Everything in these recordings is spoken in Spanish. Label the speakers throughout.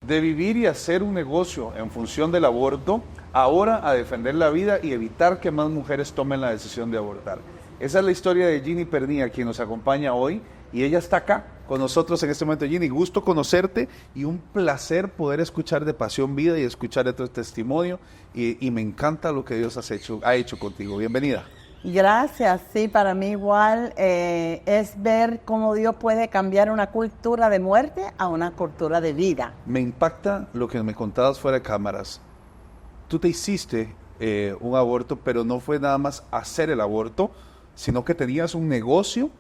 Speaker 1: De vivir y hacer un negocio en función del aborto, ahora a defender la vida y evitar que más mujeres tomen la decisión de abortar. Esa es la historia de Ginny Pernía, quien nos acompaña hoy, y ella está acá con nosotros en este momento. Ginny, gusto conocerte y un placer poder escuchar de Pasión Vida y escuchar de tu testimonio, y me encanta lo que Dios ha hecho contigo. Bienvenida.
Speaker 2: Gracias, sí, para mí igual es ver cómo Dios puede cambiar una cultura de muerte a una cultura de vida.
Speaker 1: Me impacta lo que me contabas fuera de cámaras. Tú te hiciste un aborto, pero no fue nada más hacer el aborto, sino que tenías un negocio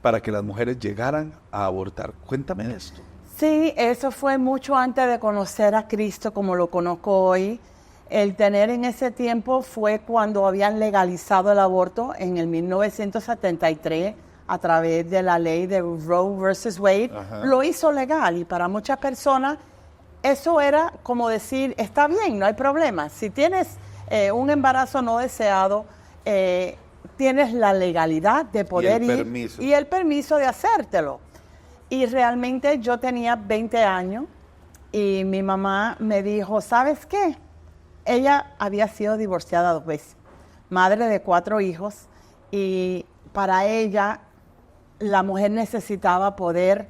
Speaker 1: para que las mujeres llegaran a abortar. Cuéntame de esto.
Speaker 2: Sí, eso fue mucho antes de conocer a Cristo como lo conozco hoy. El tener en ese tiempo fue cuando habían legalizado el aborto en el 1973 a través de la ley de Roe versus Wade. Ajá. Lo hizo legal, y para muchas personas eso era como decir, está bien, no hay problema. Si tienes un embarazo no deseado, tienes la legalidad de poder ir y el permiso de hacértelo. Y realmente yo tenía 20 años y mi mamá me dijo, ¿sabes qué? Ella había sido divorciada 2 veces, madre de 4 hijos, y para ella la mujer necesitaba poder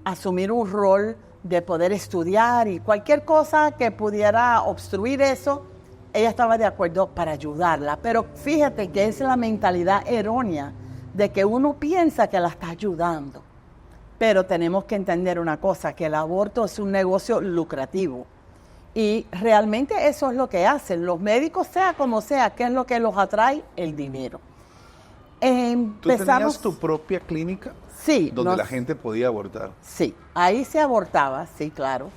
Speaker 2: asumir un rol de poder estudiar, y cualquier cosa que pudiera obstruir eso, ella estaba de acuerdo para ayudarla. Pero fíjate que es la mentalidad errónea de que uno piensa que la está ayudando. Pero tenemos que entender una cosa, que el aborto es un negocio lucrativo. Y realmente eso es lo que hacen. Los médicos, sea como sea, ¿qué es lo que los atrae? El dinero.
Speaker 1: ¿Tú tenías tu propia clínica?
Speaker 2: Sí.
Speaker 1: Donde la gente podía abortar.
Speaker 2: Sí, ahí se abortaba, sí, claro.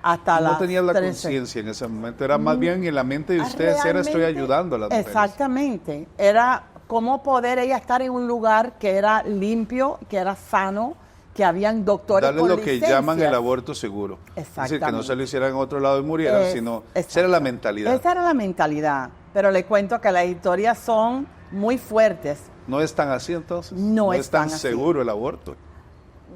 Speaker 1: No tenías la conciencia en ese momento, era más bien en la mente de ustedes, era estoy ayudando a las mujeres.
Speaker 2: Exactamente, era cómo poder ella estar en un lugar que era limpio, que era sano, que habían doctores
Speaker 1: darle
Speaker 2: con
Speaker 1: lo
Speaker 2: licencias.
Speaker 1: Que llaman el aborto seguro.
Speaker 2: Exactamente.
Speaker 1: Es decir, que no se lo hicieran en otro lado y murieran, sino esa era la mentalidad.
Speaker 2: Esa era la mentalidad, pero le cuento que las historias son muy fuertes.
Speaker 1: ¿No es tan así entonces?
Speaker 2: No
Speaker 1: es tan seguro el aborto.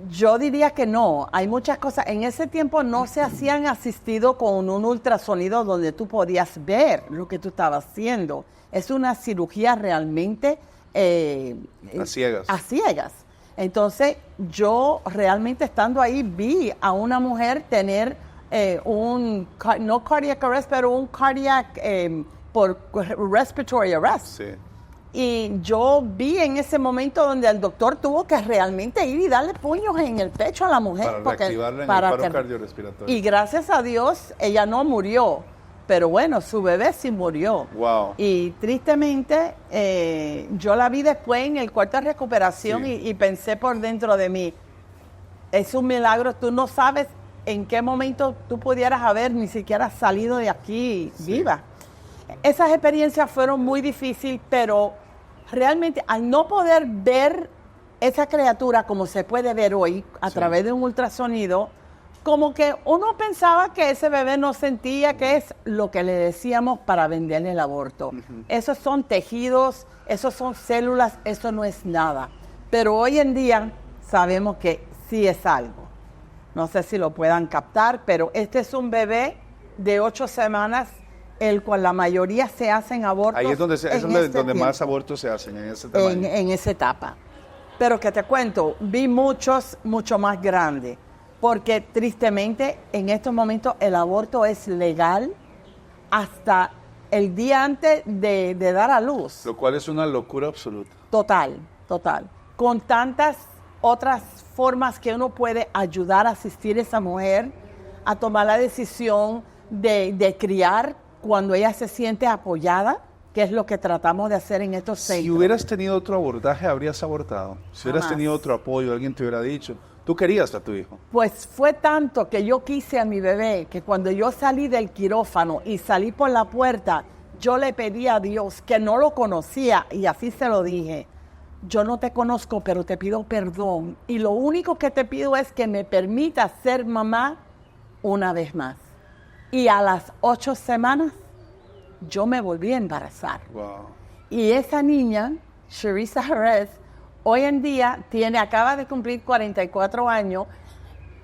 Speaker 2: Yo diría que no, hay muchas cosas. En ese tiempo no se hacían asistido con un ultrasonido donde tú podías ver lo que tú estabas haciendo. Es una cirugía realmente
Speaker 1: a ciegas.
Speaker 2: A ciegas. Entonces, yo realmente estando ahí vi a una mujer tener no cardiac arrest, pero un cardiac por respiratory arrest.
Speaker 1: Sí.
Speaker 2: Y yo vi en ese momento donde el doctor tuvo que realmente ir y darle puños en el pecho a la mujer.
Speaker 1: Para reactivarla en el paro cardiorrespiratorio.
Speaker 2: Y gracias a Dios, ella no murió. Pero bueno, su bebé sí murió.
Speaker 1: Wow.
Speaker 2: Y tristemente, yo la vi después en el cuarto de recuperación, sí. y pensé por dentro de mí, es un milagro, tú no sabes en qué momento tú pudieras haber ni siquiera salido de aquí viva. Esas experiencias fueron muy difíciles, pero realmente al no poder ver esa criatura como se puede ver hoy a través de un ultrasonido, como que uno pensaba que ese bebé no sentía, que es lo que le decíamos para venderle el aborto. Esos son tejidos, esos son células, eso no es nada. Pero hoy en día sabemos que sí es algo. No sé si lo puedan captar, pero este es un bebé de 8 semanas, el cual la mayoría se hacen abortos.
Speaker 1: Ahí es donde más abortos se hacen, en ese tamaño.
Speaker 2: En esa etapa. Pero que te cuento, vi muchos, mucho más grandes. Porque tristemente en estos momentos el aborto es legal hasta el día antes de dar a luz.
Speaker 1: Lo cual es una locura absoluta.
Speaker 2: Total, total. Con tantas otras formas que uno puede ayudar a asistir a esa mujer a tomar la decisión de criar cuando ella se siente apoyada, que es lo que tratamos de hacer en estos centros.
Speaker 1: Si hubieras tenido otro abordaje, habrías abortado. Si hubieras tenido otro apoyo, alguien te hubiera dicho, tú querías a tu hijo.
Speaker 2: Pues fue tanto que yo quise a mi bebé, que cuando yo salí del quirófano y salí por la puerta, yo le pedí a Dios, que no lo conocía, y así se lo dije, yo no te conozco, pero te pido perdón, y lo único que te pido es que me permitas ser mamá una vez más. Y a las 8 semanas, yo me volví a embarazar.
Speaker 1: Wow.
Speaker 2: Y esa niña, Sherissa Jerez, hoy en día acaba de cumplir 44 años,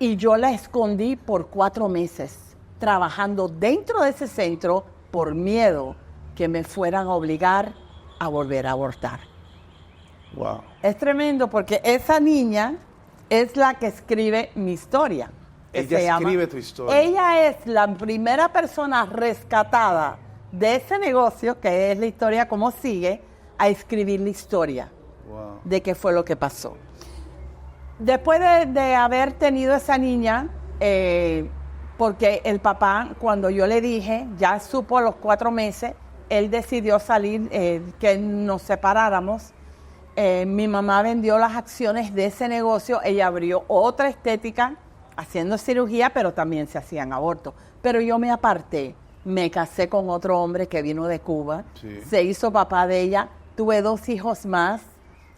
Speaker 2: Y yo la escondí por 4 meses, trabajando dentro de ese centro por miedo que me fueran a obligar a volver a abortar.
Speaker 1: Wow.
Speaker 2: Es tremendo porque esa niña es la que escribe mi historia.
Speaker 1: Ella escribe tu historia.
Speaker 2: Ella es la primera persona rescatada de ese negocio, que es la historia como sigue, a escribir la historia de qué fue lo que pasó. Después de haber tenido esa niña, porque el papá, cuando yo le dije, ya supo a los 4 meses, él decidió salir, que nos separáramos. Mi mamá vendió las acciones de ese negocio, ella abrió otra estética, haciendo cirugía, pero también se hacían abortos. Pero yo me aparté, me casé con otro hombre que vino de Cuba, se hizo papá de ella, tuve 2 hijos más.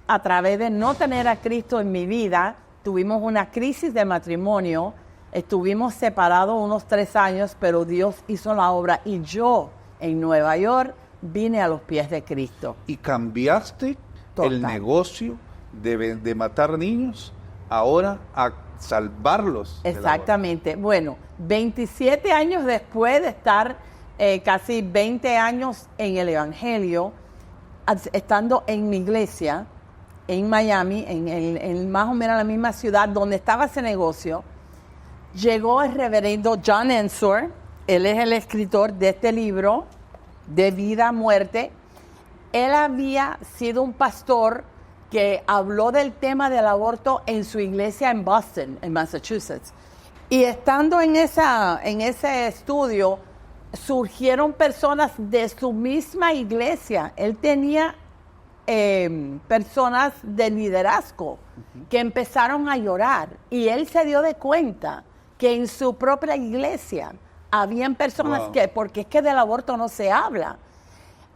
Speaker 2: A través de no tener a Cristo en mi vida, tuvimos una crisis de matrimonio, estuvimos separados unos 3 años, pero Dios hizo la obra y yo en Nueva York vine a los pies de Cristo.
Speaker 1: Y cambiaste el negocio de matar niños ahora a salvarlos.
Speaker 2: Exactamente. Bueno, 27 años después de estar casi 20 años en el Evangelio, estando en mi iglesia, en Miami, en más o menos la misma ciudad donde estaba ese negocio, llegó el reverendo John Ensor. Él es el escritor de este libro, De Vida a Muerte. Él había sido un pastor que habló del tema del aborto en su iglesia en Boston, en Massachusetts. Y estando en ese estudio, surgieron personas de su misma iglesia. Él tenía personas de liderazgo que empezaron a llorar. Y él se dio de cuenta que en su propia iglesia habían personas que, porque es que del aborto no se habla.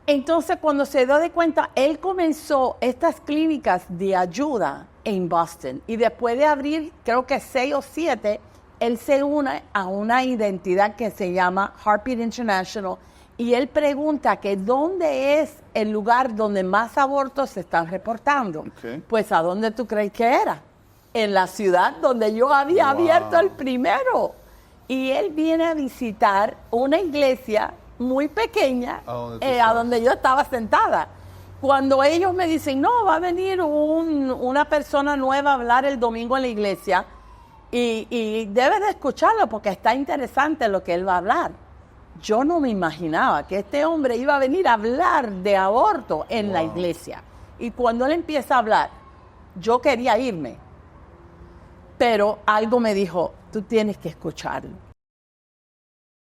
Speaker 2: Entonces, cuando se dio de cuenta, él comenzó estas clínicas de ayuda en Boston. Y después de abrir, creo que 6 o 7, él se une a una identidad que se llama Heartbeat International. Y él pregunta que dónde es el lugar donde más abortos se están reportando. Pues, ¿a dónde tú crees que era? En la ciudad donde yo había abierto el primero. Y él viene a visitar una iglesia muy pequeña, a donde yo estaba sentada. Cuando ellos me dicen, no, va a venir una persona nueva a hablar el domingo en la iglesia y debes de escucharlo porque está interesante lo que él va a hablar. Yo no me imaginaba que este hombre iba a venir a hablar de aborto en la iglesia. Y cuando él empieza a hablar, yo quería irme. Pero algo me dijo, tú tienes que escucharlo.